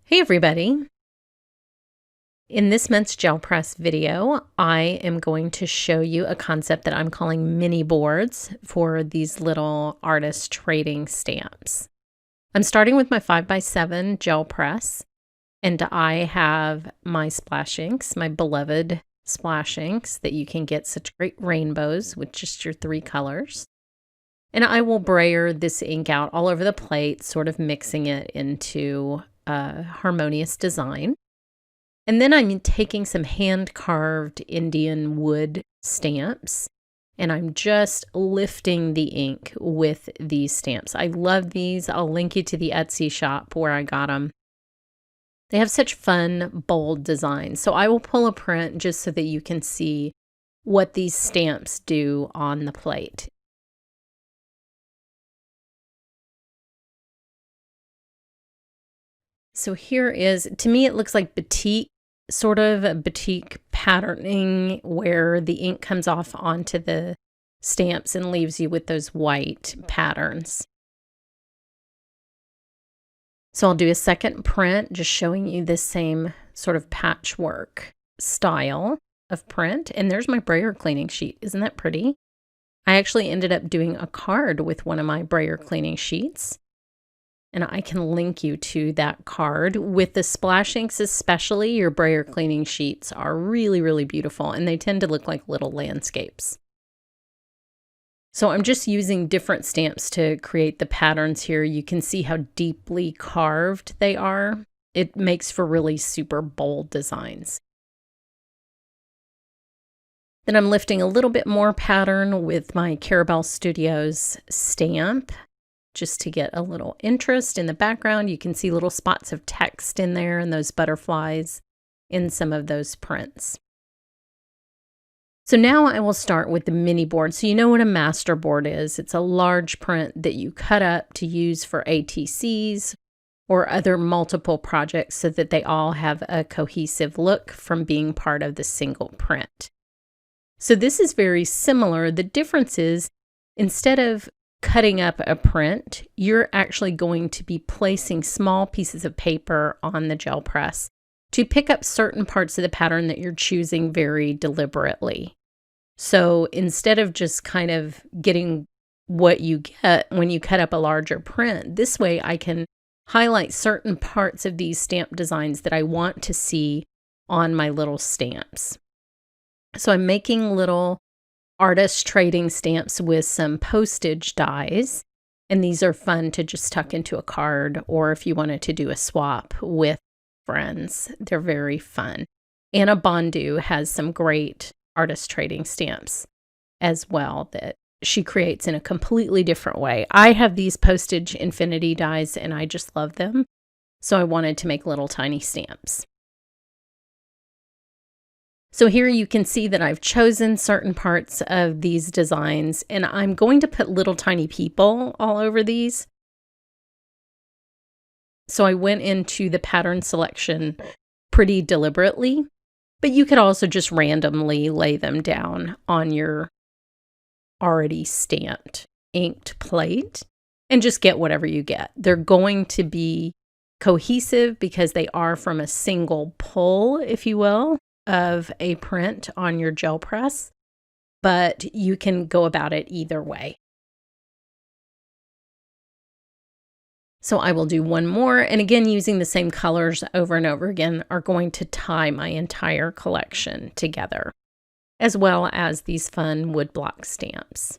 Hey everybody! In this month's gel press video, I am going to show you a concept that I'm calling mini boards for these little artist trading stamps. I'm starting with my 5x7 gel press, and I have my splash inks, my beloved splash inks that you can get such great rainbows with just your 3 colors. And I will brayer this ink out all over the plate, sort of mixing it into a harmonious design. And then I'm taking some hand-carved Indian wood stamps, and I'm just lifting the ink with these stamps. I love these. I'll link you to the Etsy shop where I got them. They have such fun, bold designs. So I will pull a print just so that you can see what these stamps do on the plate. So here is, to me, it looks like batik, sort of a batik patterning where the ink comes off onto the stamps and leaves you with those white patterns. So I'll do a second print, just showing you this same sort of patchwork style of print. And there's my brayer cleaning sheet. Isn't that pretty? I actually ended up doing a card with one of my brayer cleaning sheets. And I can link you to that card. With the splash inks especially, your brayer cleaning sheets are really, really beautiful, and they tend to look like little landscapes. So I'm just using different stamps to create the patterns here. You can see how deeply carved they are. It makes for really super bold designs. Then I'm lifting a little bit more pattern with my Carabelle Studios stamp, just to get a little interest in the background. You can see little spots of text in there and those butterflies in some of those prints. So now I will start with the mini board. So you know what a master board is. It's a large print that you cut up to use for ATCs or other multiple projects so that they all have a cohesive look from being part of the single print. So this is very similar. The difference is, instead of cutting up a print, you're actually going to be placing small pieces of paper on the gel press to pick up certain parts of the pattern that you're choosing very deliberately. So instead of just kind of getting what you get when you cut up a larger print, this way I can highlight certain parts of these stamp designs that I want to see on my little stamps. So I'm making little artist trading stamps with some postage dies, and these are fun to just tuck into a card, or if you wanted to do a swap with friends, they're very fun. Anna Bondu has some great artist trading stamps as well that she creates in a completely different way. I have these postage infinity dies and I just love them, so I wanted to make little tiny stamps. So here you can see that I've chosen certain parts of these designs, and I'm going to put little tiny people all over these. So I went into the pattern selection pretty deliberately, but you could also just randomly lay them down on your already stamped inked plate and just get whatever you get. They're going to be cohesive because they are from a single pull, if you will, of a print on your gel press, but you can go about it either way. So I will do one more, and again, using the same colors over and over again, are going to tie my entire collection together, as well as these fun woodblock stamps.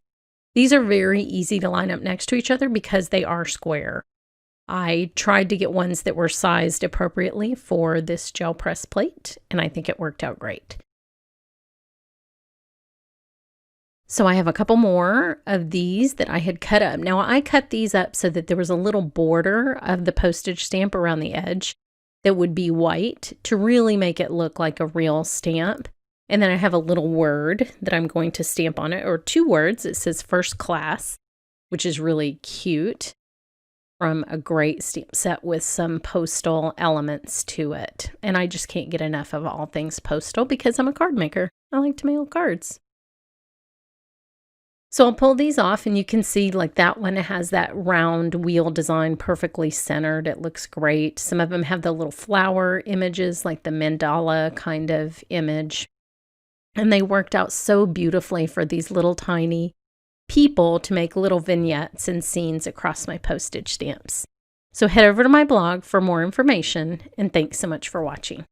These are very easy to line up next to each other because they are square. I tried to get ones that were sized appropriately for this gel press plate, and I think it worked out great. So I have a couple more of these that I had cut up. Now I cut these up so that there was a little border of the postage stamp around the edge that would be white to really make it look like a real stamp. And then I have a little word that I'm going to stamp on it, or 2 words. It says first class, which is really cute, from a great stamp set with some postal elements to it. And I just can't get enough of all things postal because I'm a card maker. I like to mail cards. So I'll pull these off and you can see like that one has that round wheel design perfectly centered. It looks great. Some of them have the little flower images like the mandala kind of image. And they worked out so beautifully for these little tiny people to make little vignettes and scenes across my postage stamps. So head over to my blog for more information, and thanks so much for watching.